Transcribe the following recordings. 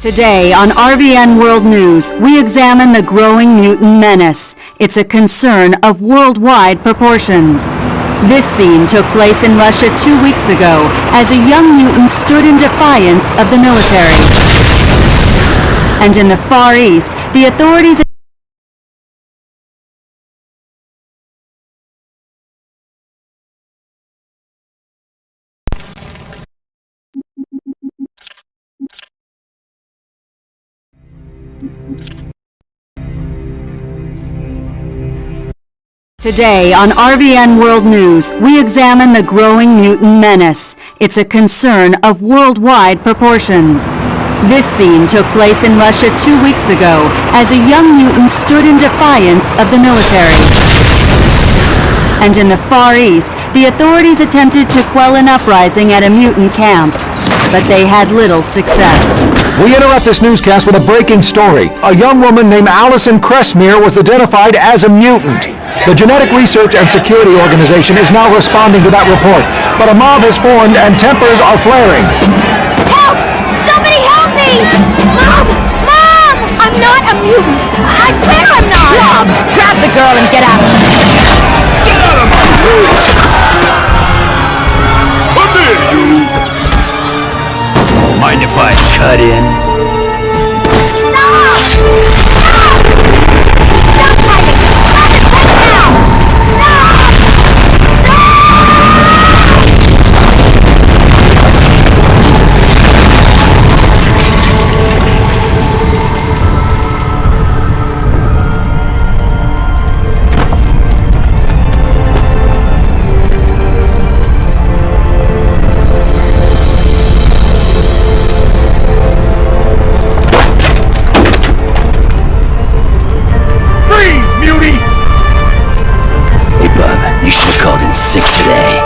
Today on RVN World News, we examine the growing mutant menace. It's a concern of worldwide proportions. This scene took place in Russia 2 weeks ago as a young mutant stood in defiance of the military. And in the Far East, the authorities Today on RVN World News, we examine the growing mutant menace. It's a concern of worldwide proportions. This scene took place in Russia 2 weeks ago as a young mutant stood in defiance of the military. And in the Far East, the authorities attempted to quell an uprising at a mutant camp, but they had little success. We interrupt this newscast with a breaking story. A young woman named Allison Cressmere was identified as a mutant. The Genetic Research and Security Organization is now responding to that report, but a mob has formed and tempers are flaring. Help! Somebody help me! Mom! Mom! I'm not a mutant! I swear I'm not! Rob, grab the girl and get out of here! Get out of my reach! Come here, you! Mind if I cut in? Stop! Stop! Stop fighting! Stop it right now! Stop! Sick today.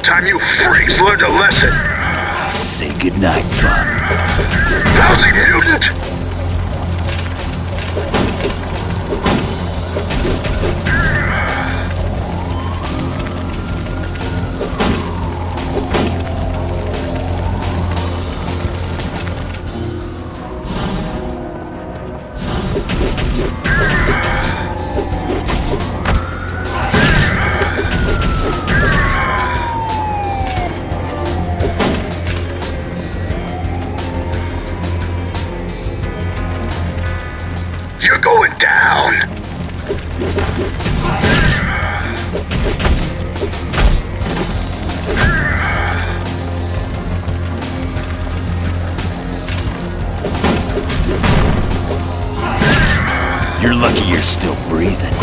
Time you freaks learned a lesson. Say goodnight, Bub. Lousy mutant! You're going down! You're lucky you're still breathing.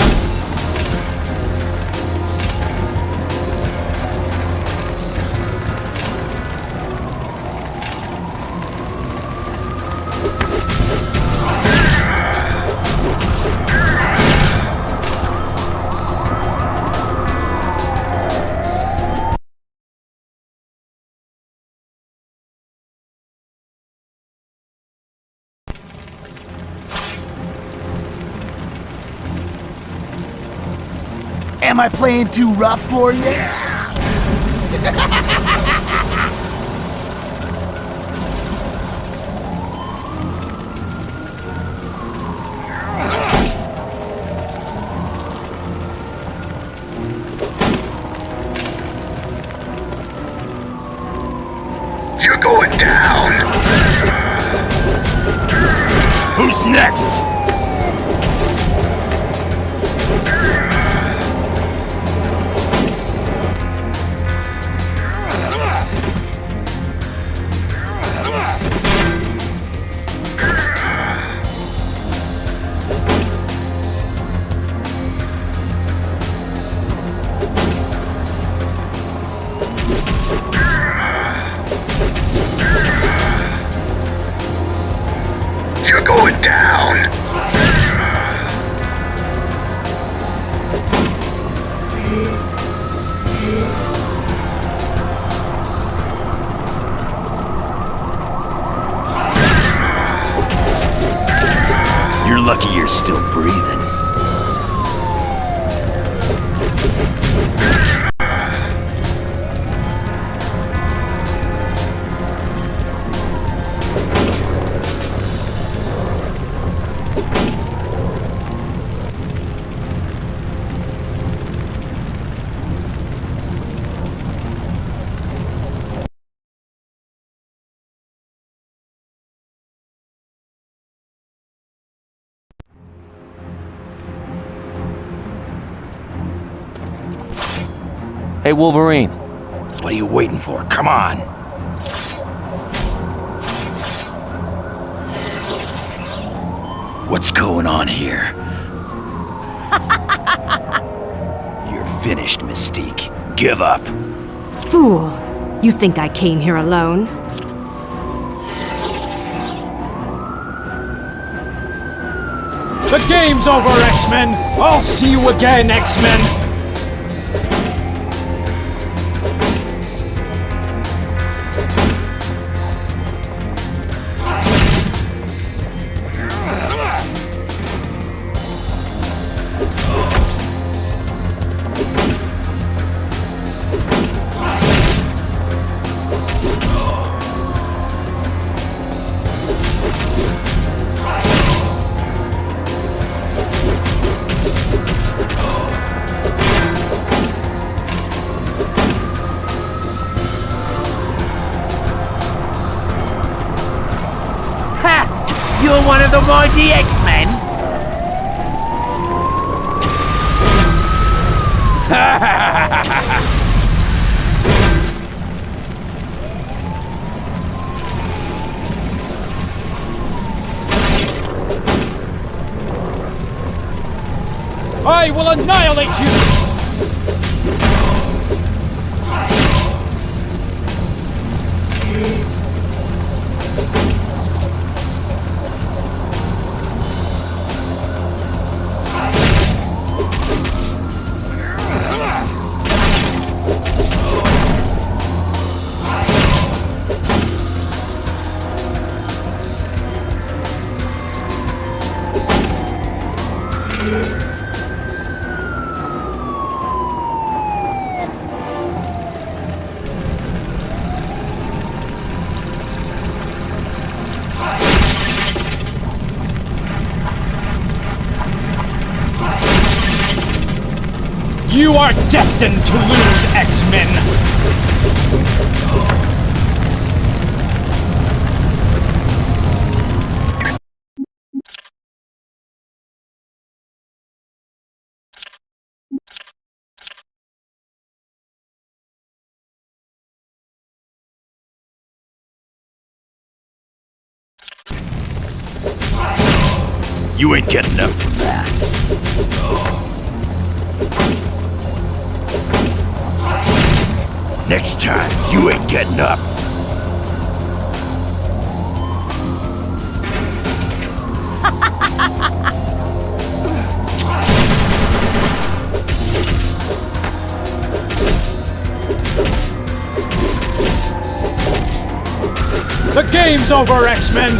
Am I playing too rough for you? You're going down! Who's next? lucky you're still breathing. Hey, Wolverine. What are you waiting for? Come on! What's going on here? You're finished, Mystique. Give up. Fool! You think I came here alone? The game's over, X-Men! I'll see you again, X-Men! You're one of the mighty X-Men? I will annihilate you! You are destined to lose, X-Men! You ain't getting up from that. Next time, you ain't getting up. The game's over, X-Men!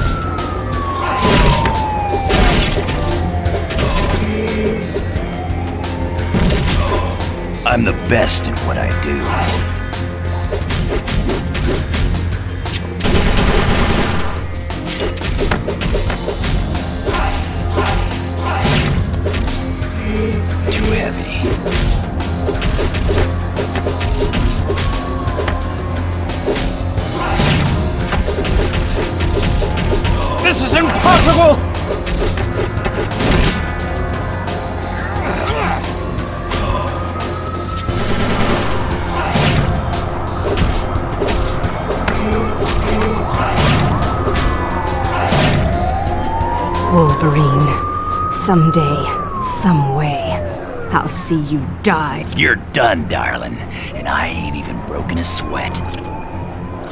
I'm the best at what I do. Too heavy. This is impossible! Wolverine. Someday, some way, I'll see you die. You're done, darling, and I ain't even broken a sweat.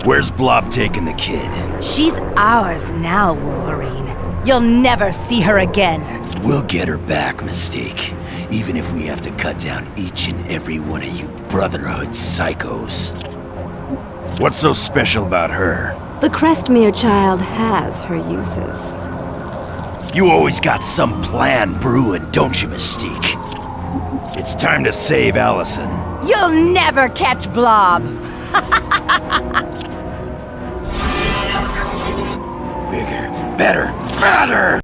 Where's Blob taking the kid? She's ours now, Wolverine. You'll never see her again. We'll get her back, Mystique, even if we have to cut down each and every one of you Brotherhood psychos. What's so special about her? The Crestmere child has her uses. You always got some plan brewing, don't you, Mystique? It's time to save Allison. You'll never catch Blob. Bigger, better, badder!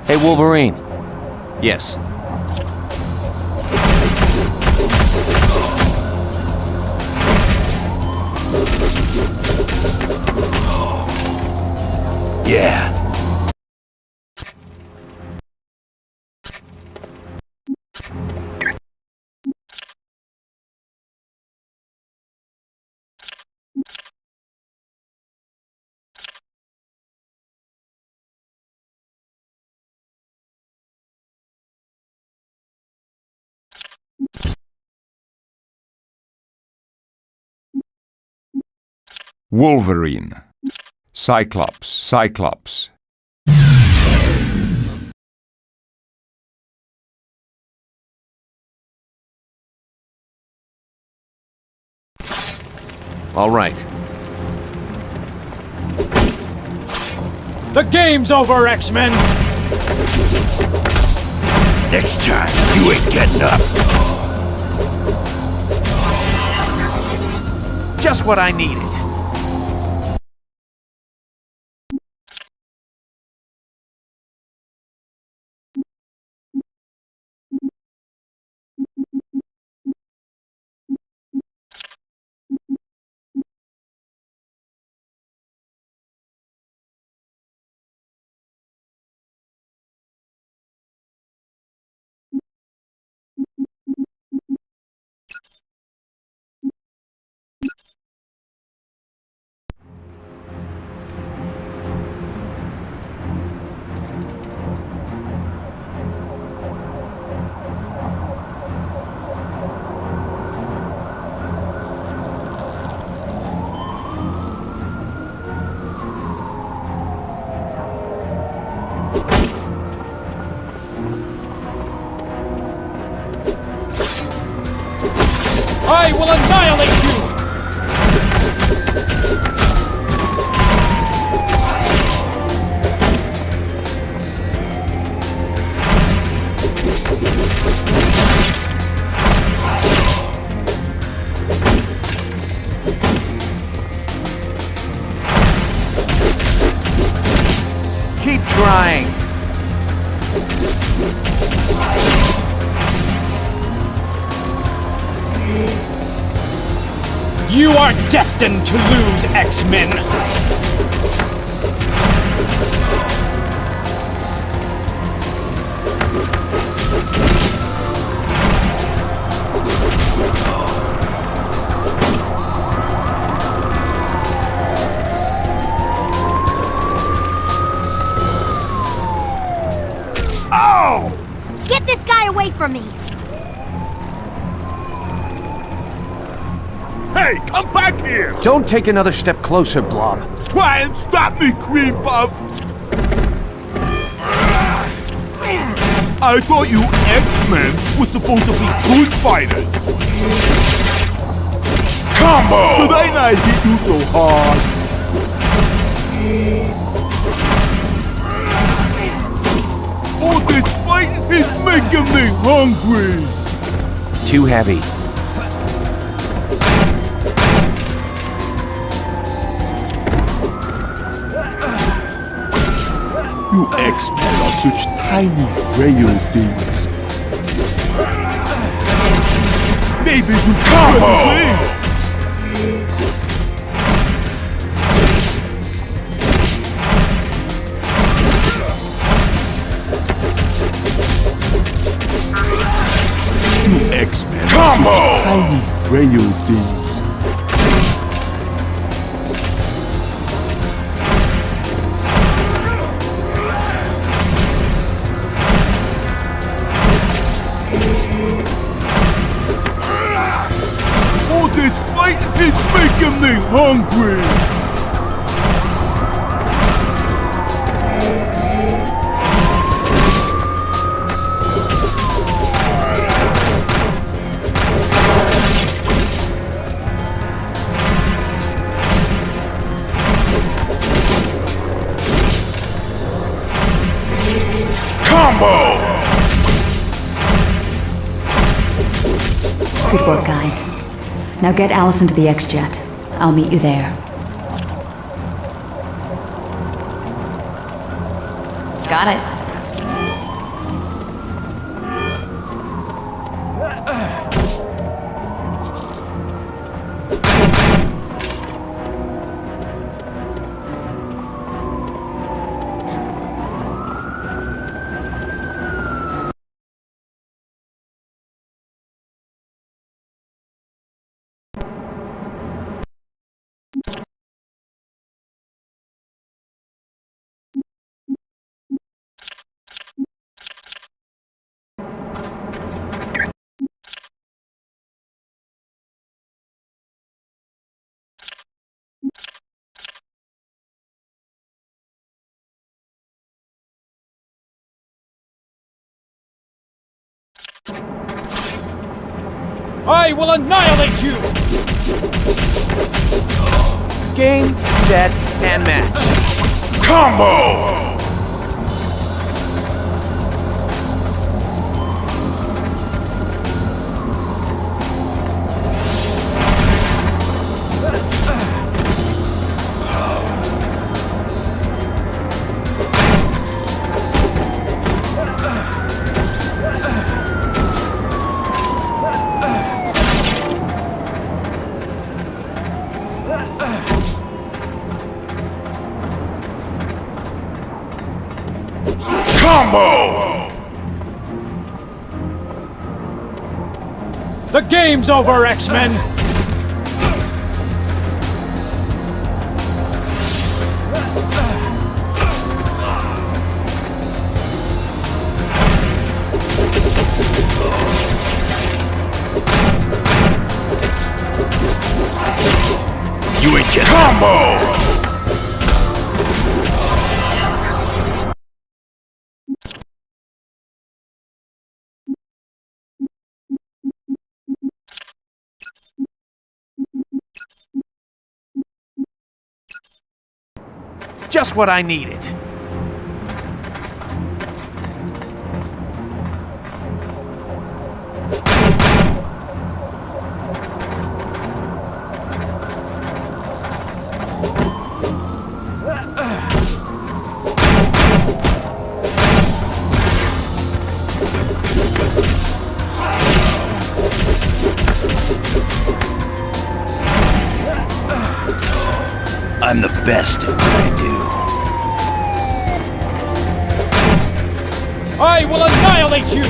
Hey, Wolverine. Yes. Yeah. Wolverine. Cyclops. All right. The game's over, X-Men! Next time, you ain't getting up. Just what I needed. I will annihilate you! Keep trying. You are destined to lose, X-Men! Oh! Get this guy away from me! Hey, come back here! Don't take another step closer, Blob. Try and stop me, Cream Puff! I thought you X-Men were supposed to be good fighters. Combo! Should I not hit you so hard? All this fighting is making me hungry! Too heavy. You X-Men are such tiny, frail things. Maybe we can win. You X-Men are such tiny, frail things. hungry! Combo! Good work, guys. Now get Allison to the X-Jet. I'll meet you there. Got it. I will annihilate you! Game, set, and match. Combo! Combo! The game's over, X-Men! You ain't getting combo! Just what I needed. I'm the best at what I do. I will annihilate you!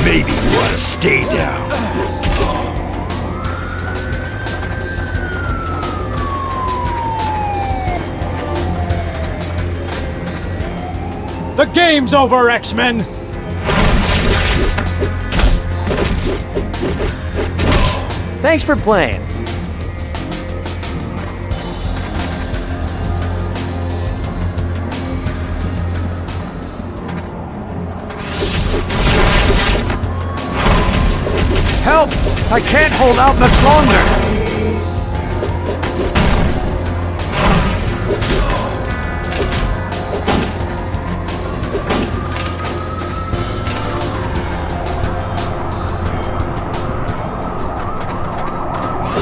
Maybe you ought to stay down. The game's over, X-Men! Thanks for playing. Help! I can't hold out much longer!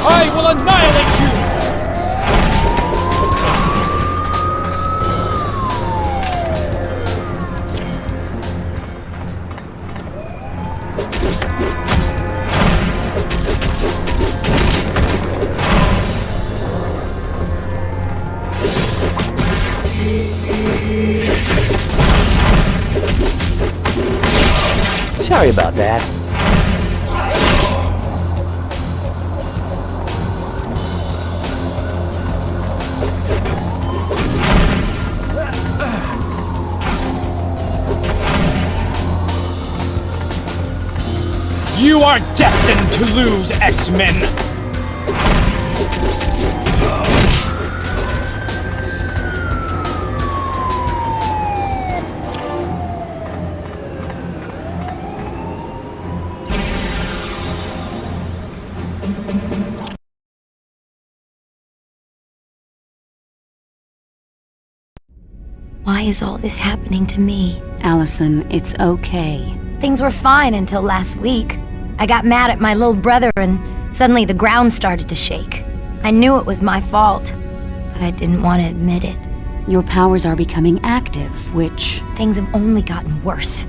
I will annihilate you! Sorry about that. You are destined to lose, X-Men! Why is all this happening to me? Allison, it's okay. Things were fine until last week. I got mad at my little brother and suddenly the ground started to shake. I knew it was my fault, but I didn't want to admit it. Your powers are becoming active, which... Things have only gotten worse.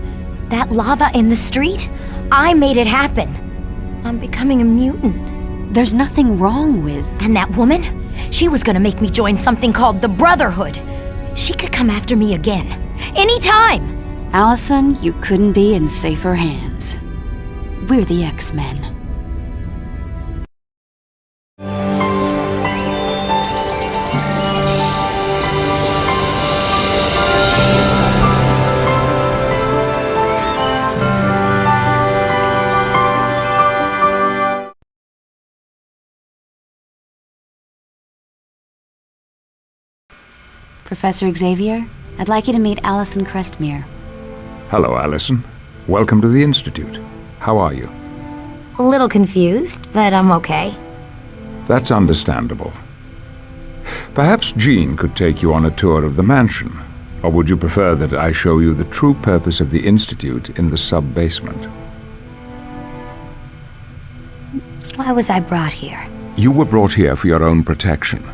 That lava in the street? I made it happen. I'm becoming a mutant. There's nothing wrong with... And that woman? She was gonna make me join something called the Brotherhood. She could come after me again. Anytime! Allison, you couldn't be in safer hands. We're the X-Men. Professor Xavier, I'd like you to meet Allison Crestmere. Hello, Allison. Welcome to the Institute. How are you? A little confused, but I'm okay. That's understandable. Perhaps Jean could take you on a tour of the mansion. Or would you prefer that I show you the true purpose of the Institute in the sub-basement? Why was I brought here? You were brought here for your own protection.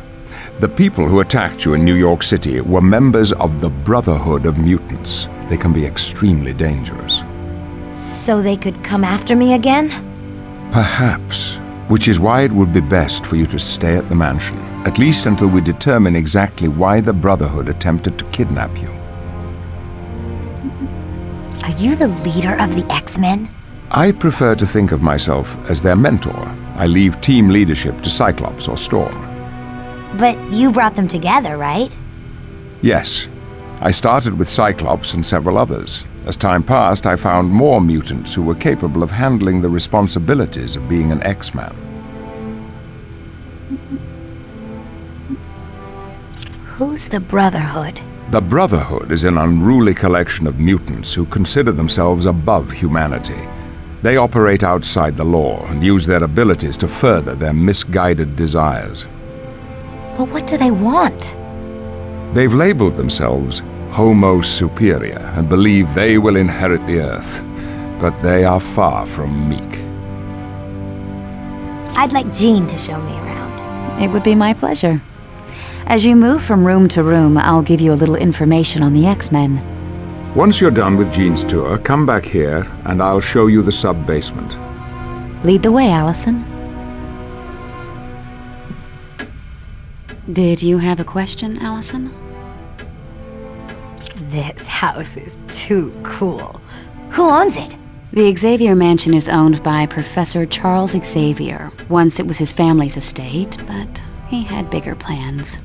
The people who attacked you in New York City were members of the Brotherhood of Mutants. They can be extremely dangerous. So they could come after me again? Perhaps. Which is why it would be best for you to stay at the mansion, at least until we determine exactly why the Brotherhood attempted to kidnap you. Are you the leader of the X-Men? I prefer to think of myself as their mentor. I leave team leadership to Cyclops or Storm. But you brought them together, right? Yes. I started with Cyclops and several others. As time passed, I found more mutants who were capable of handling the responsibilities of being an X-Man. Who's the Brotherhood? The Brotherhood is an unruly collection of mutants who consider themselves above humanity. They operate outside the law and use their abilities to further their misguided desires. But what do they want? They've labeled themselves Homo Superior and believe they will inherit the Earth. But they are far from meek. I'd like Jean to show me around. It would be my pleasure. As you move from room to room, I'll give you a little information on the X-Men. Once you're done with Jean's tour, come back here and I'll show you the sub-basement. Lead the way, Allison. Did you have a question, Allison? This house is too cool. Who owns it? The Xavier Mansion is owned by Professor Charles Xavier. Once it was his family's estate, but he had bigger plans.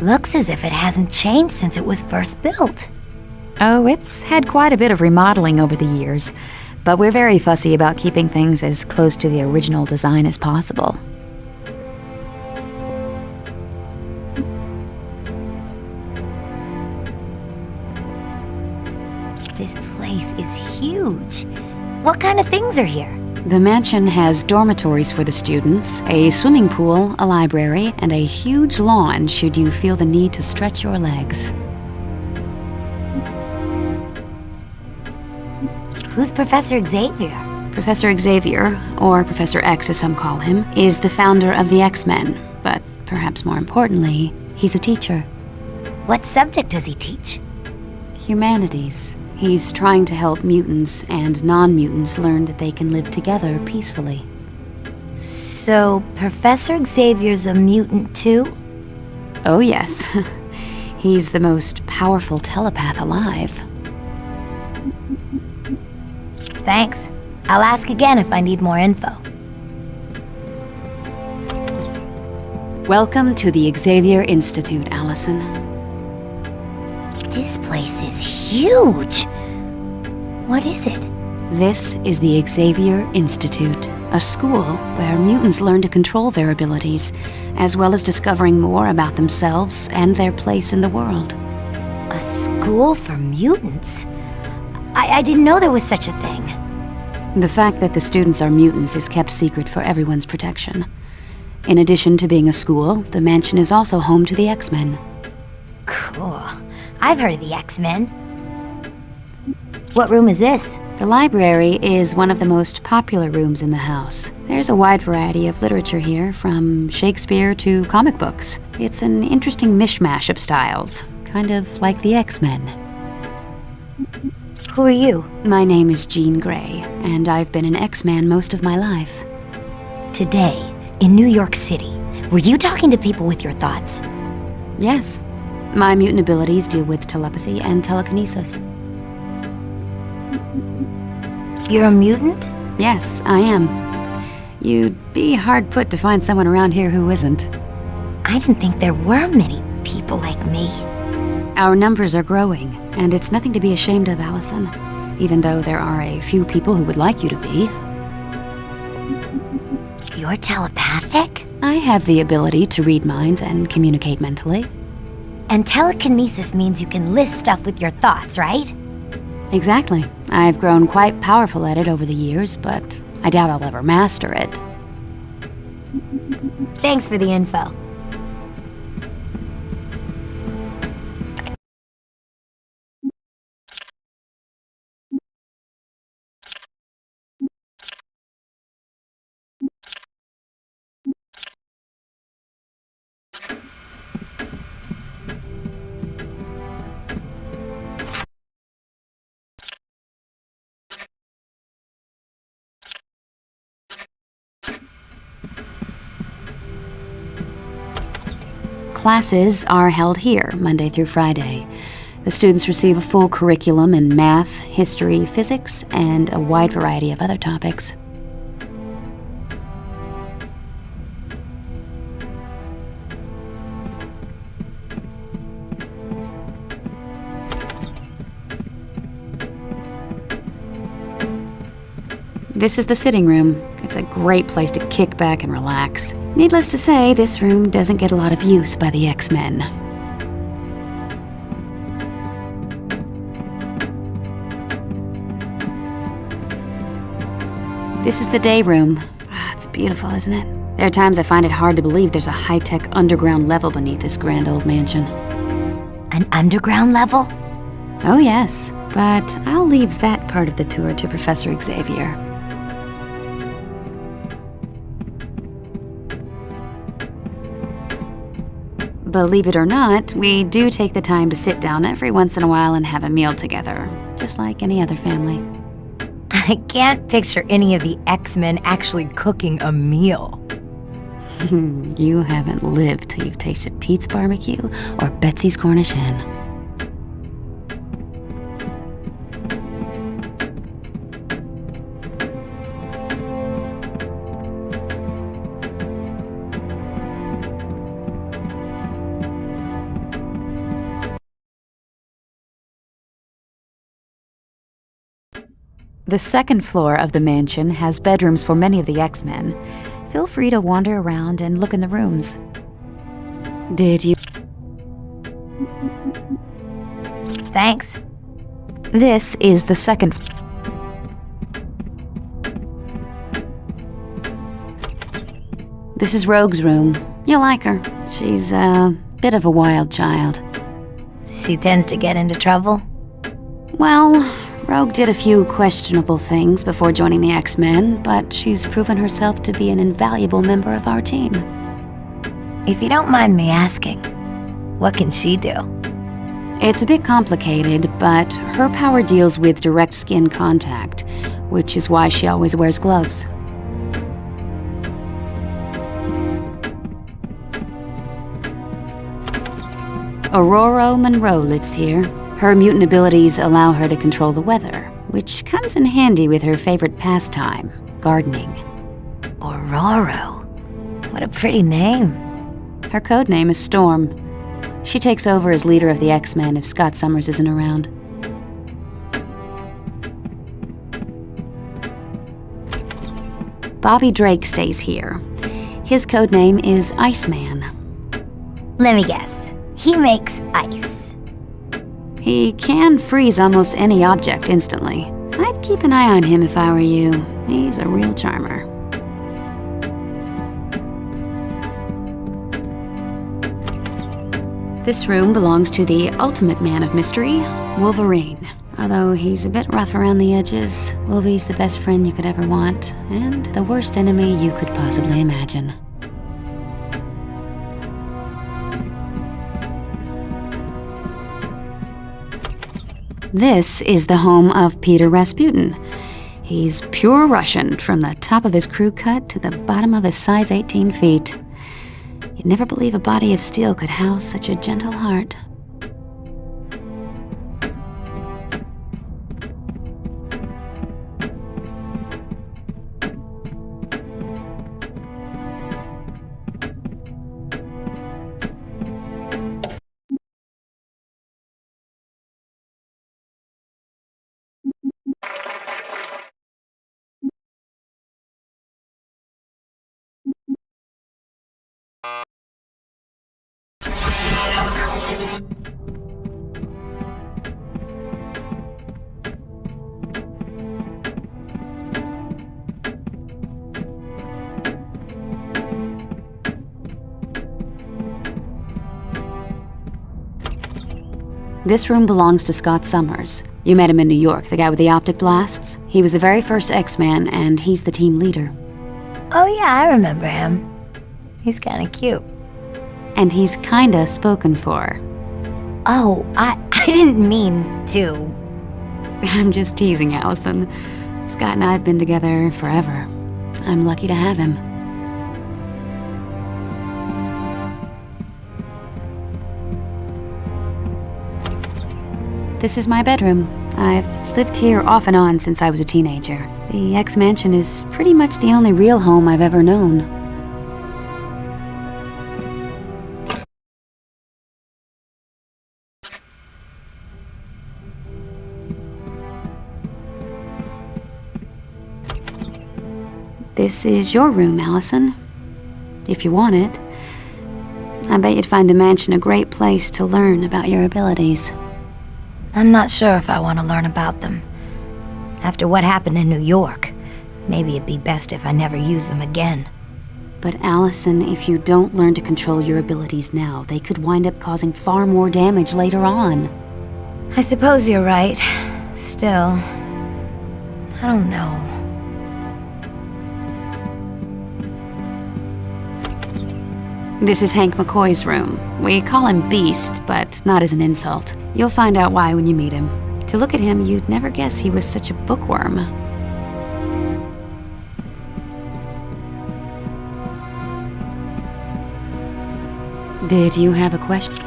Looks as if it hasn't changed since it was first built. Oh, it's had quite a bit of remodeling over the years, but we're very fussy about keeping things as close to the original design as possible. This place is huge. What kind of things are here? The mansion has dormitories for the students, a swimming pool, a library, and a huge lawn should you feel the need to stretch your legs. Who's Professor Xavier? Professor Xavier, or Professor X as some call him, is the founder of the X-Men, but perhaps more importantly, he's a teacher. What subject does he teach? Humanities. He's trying to help mutants and non-mutants learn that they can live together peacefully. So, Professor Xavier's a mutant too? Oh yes. He's the most powerful telepath alive. Thanks. I'll ask again if I need more info. Welcome to the Xavier Institute, Allison. This place is huge! What is it? This is the Xavier Institute, a school where mutants learn to control their abilities, as well as discovering more about themselves and their place in the world. A school for mutants? I didn't know there was such a thing. The fact that the students are mutants is kept secret for everyone's protection. In addition to being a school, the mansion is also home to the X-Men. Cool. I've heard of the X-Men. What room is this? The library is one of the most popular rooms in the house. There's a wide variety of literature here, from Shakespeare to comic books. It's an interesting mishmash of styles, kind of like the X-Men. Who are you? My name is Jean Grey, and I've been an X-Man most of my life. Today, in New York City, were you talking to people with your thoughts? Yes. My mutant abilities deal with telepathy and telekinesis. You're a mutant? Yes, I am. You'd be hard put to find someone around here who isn't. I didn't think there were many people like me. Our numbers are growing, and it's nothing to be ashamed of, Allison. Even though there are a few people who would like you to be. You're telepathic? I have the ability to read minds and communicate mentally. And telekinesis means you can list stuff with your thoughts, right? Exactly. I've grown quite powerful at it over the years, but I doubt I'll ever master it. Thanks for the info. Classes are held here, Monday through Friday. The students receive a full curriculum in math, history, physics, and a wide variety of other topics. This is the sitting room. It's a great place to kick back and relax. Needless to say, this room doesn't get a lot of use by the X-Men. This is the day room. It's beautiful, isn't it? There are times I find it hard to believe there's a high-tech underground level beneath this grand old mansion. An underground level? Oh yes, but I'll leave that part of the tour to Professor Xavier. Believe it or not, we do take the time to sit down every once in a while and have a meal together, just like any other family. I can't picture any of the X-Men actually cooking a meal. You haven't lived till you've tasted Pete's Barbecue or Betsy's Cornish Hen. The second floor of the mansion has bedrooms for many of the X-Men. Feel free to wander around and look in the rooms. Did you... Thanks. This is the second... This is Rogue's room. You'll like her. She's a bit of a wild child. She tends to get into trouble? Well, Rogue did a few questionable things before joining the X-Men, but she's proven herself to be an invaluable member of our team. If you don't mind me asking, what can she do? It's a bit complicated, but her power deals with direct skin contact, which is why she always wears gloves. Aurora Monroe lives here. Her mutant abilities allow her to control the weather, which comes in handy with her favorite pastime, gardening. Aurora. What a pretty name. Her code name is Storm. She takes over as leader of the X-Men if Scott Summers isn't around. Bobby Drake stays here. His code name is Iceman. Let me guess. He makes ice. He can freeze almost any object instantly. I'd keep an eye on him if I were you. He's a real charmer. This room belongs to the ultimate man of mystery, Wolverine. Although he's a bit rough around the edges, Wolvie's the best friend you could ever want, and the worst enemy you could possibly imagine. This is the home of Peter Rasputin. He's pure Russian, from the top of his crew cut to the bottom of his size 18 feet. You'd never believe a body of steel could house such a gentle heart. This room belongs to Scott Summers. You met him in New York, the guy with the optic blasts. He was the very first X-Man, and he's the team leader. Oh yeah, I remember him. He's kinda cute. And he's kinda spoken for. Oh, I didn't mean to. I'm just teasing, Allison. Scott and I have been together forever. I'm lucky to have him. This is my bedroom. I've lived here off and on since I was a teenager. The X-Mansion is pretty much the only real home I've ever known. This is your room, Allison. If you want it. I bet you'd find the mansion a great place to learn about your abilities. I'm not sure if I want to learn about them. After what happened in New York, maybe it'd be best if I never use them again. But Allison, if you don't learn to control your abilities now, they could wind up causing far more damage later on. I suppose you're right. Still, I don't know. This is Hank McCoy's room. We call him Beast, but not as an insult. You'll find out why when you meet him. To look at him, you'd never guess he was such a bookworm. Did you have a question?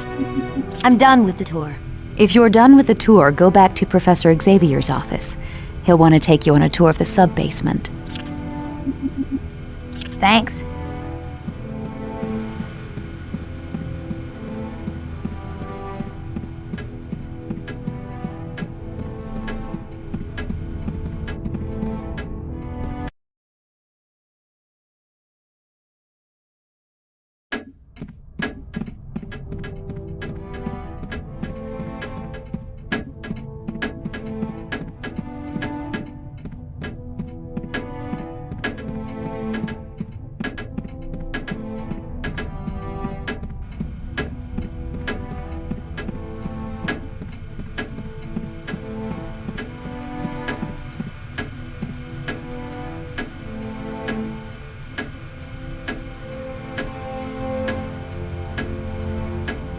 I'm done with the tour. If you're done with the tour, go back to Professor Xavier's office. He'll want to take you on a tour of the sub-basement. Thanks.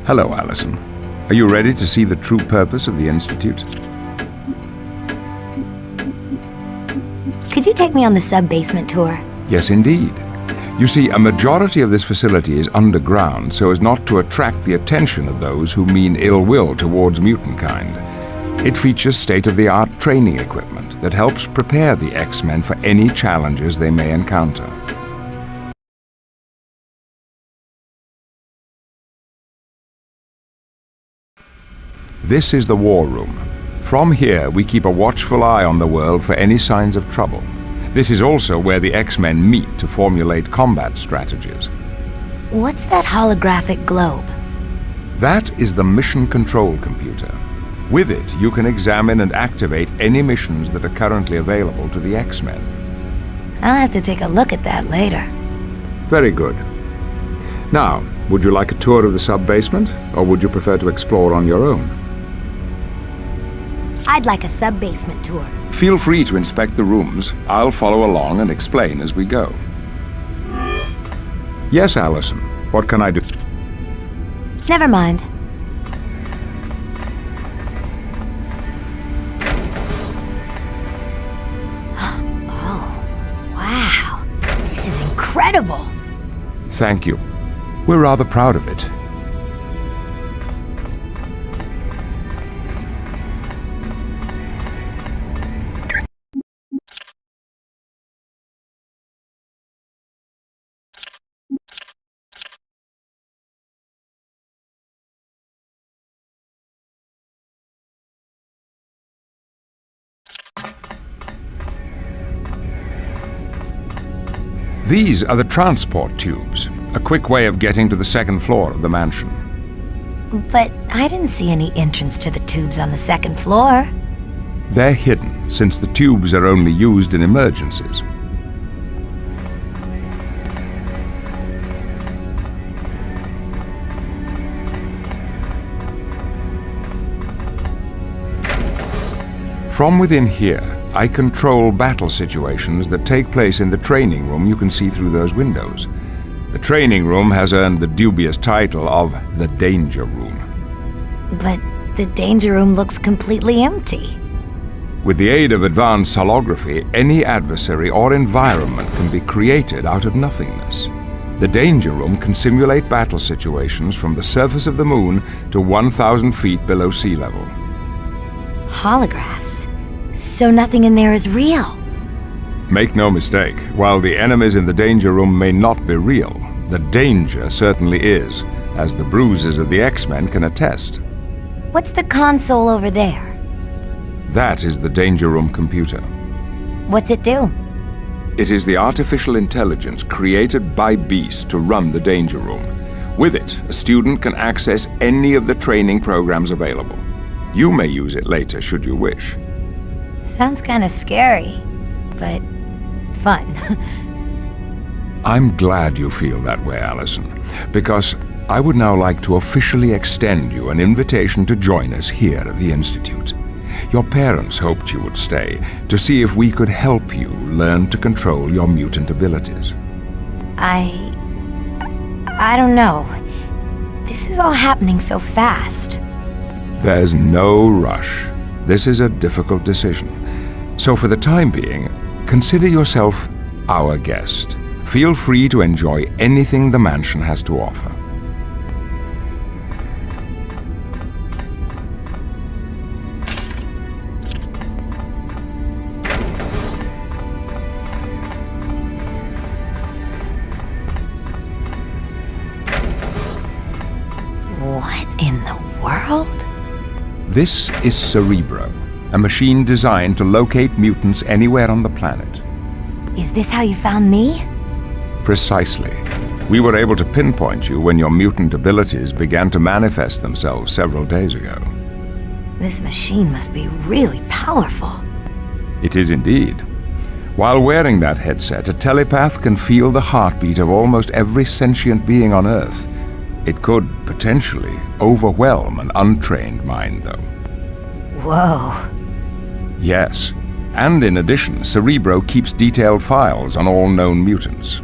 Hello, Allison. Are you ready to see the true purpose of the Institute? Could you take me on the sub-basement tour? Yes, indeed. You see, a majority of this facility is underground so as not to attract the attention of those who mean ill will towards mutant kind. It features state-of-the-art training equipment that helps prepare the X-Men for any challenges they may encounter. This is the War Room. From here, we keep a watchful eye on the world for any signs of trouble. This is also where the X-Men meet to formulate combat strategies. What's that holographic globe? That is the mission control computer. With it, you can examine and activate any missions that are currently available to the X-Men. I'll have to take a look at that later. Very good. Now, would you like a tour of the sub-basement, or would you prefer to explore on your own? I'd like a sub-basement tour. Feel free to inspect the rooms. I'll follow along and explain as we go. Yes, Allison. What can I do? Never mind. Oh, wow. This is incredible. Thank you. We're rather proud of it. These are the transport tubes, a quick way of getting to the second floor of the mansion. But I didn't see any entrance to the tubes on the second floor. They're hidden, since the tubes are only used in emergencies. From within here, I control battle situations that take place in the training room you can see through those windows. The training room has earned the dubious title of the Danger Room. But the Danger Room looks completely empty. With the aid of advanced holography, any adversary or environment can be created out of nothingness. The Danger Room can simulate battle situations from the surface of the moon to 1,000 feet below sea level. Holographs? So nothing in there is real? Make no mistake, while the enemies in the Danger Room may not be real, the danger certainly is, as the bruises of the X-Men can attest. What's the console over there? That is the Danger Room computer. What's it do? It is the artificial intelligence created by Beast to run the Danger Room. With it, a student can access any of the training programs available. You may use it later should you wish. Sounds kind of scary, but fun. I'm glad you feel that way, Allison, because I would now like to officially extend you an invitation to join us here at the Institute. Your parents hoped you would stay to see if we could help you learn to control your mutant abilities. I don't know. This is all happening so fast. There's no rush. This is a difficult decision. So for the time being, consider yourself our guest. Feel free to enjoy anything the mansion has to offer. What in the world? This is Cerebro, a machine designed to locate mutants anywhere on the planet. Is this how you found me? Precisely. We were able to pinpoint you when your mutant abilities began to manifest themselves several days ago. This machine must be really powerful. It is indeed. While wearing that headset, a telepath can feel the heartbeat of almost every sentient being on Earth. It could, potentially, overwhelm an untrained mind, though. Whoa. Yes. And in addition, Cerebro keeps detailed files on all known mutants.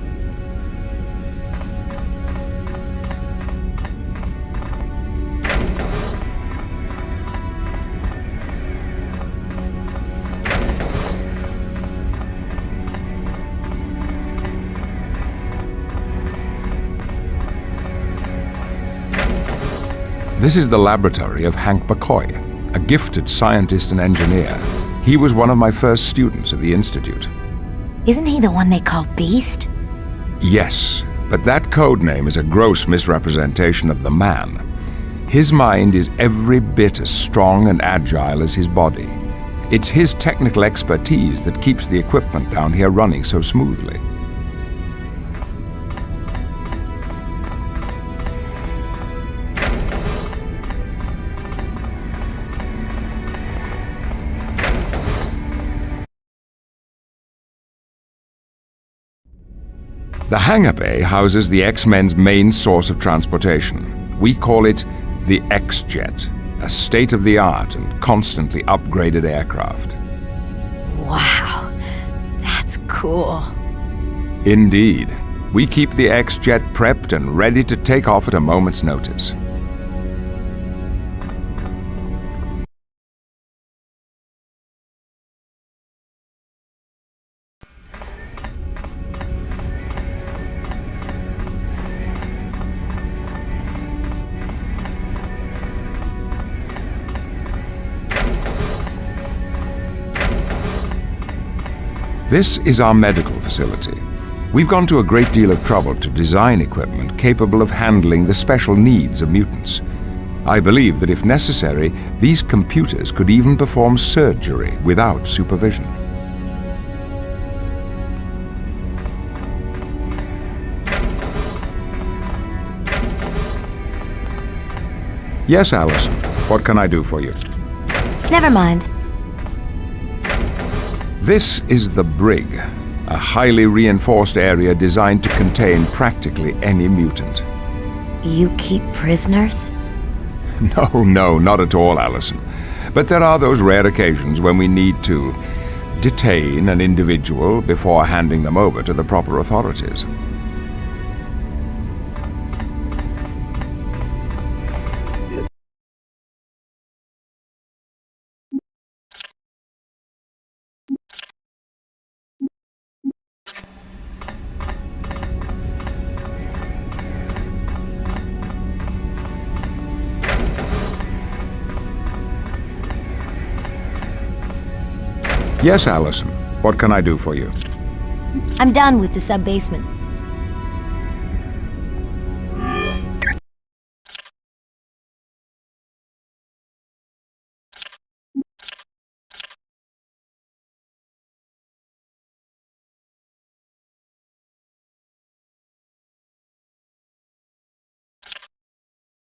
This is the laboratory of Hank McCoy, a gifted scientist and engineer. He was one of my first students at the Institute. Isn't he the one they call Beast? Yes, but that code name is a gross misrepresentation of the man. His mind is every bit as strong and agile as his body. It's his technical expertise that keeps the equipment down here running so smoothly. The hangar bay houses the X-Men's main source of transportation. We call it the X-Jet, a state-of-the-art and constantly upgraded aircraft. Wow, that's cool. Indeed. We keep the X-Jet prepped and ready to take off at a moment's notice. This is our medical facility. We've gone to a great deal of trouble to design equipment capable of handling the special needs of mutants. I believe that if necessary, these computers could even perform surgery without supervision. Yes, Allison. What can I do for you? Never mind. This is the Brig, a highly reinforced area designed to contain practically any mutant. You keep prisoners? No, not at all, Allison. But there are those rare occasions when we need to detain an individual before handing them over to the proper authorities. Yes, Allison. What can I do for you? I'm done with the sub-basement.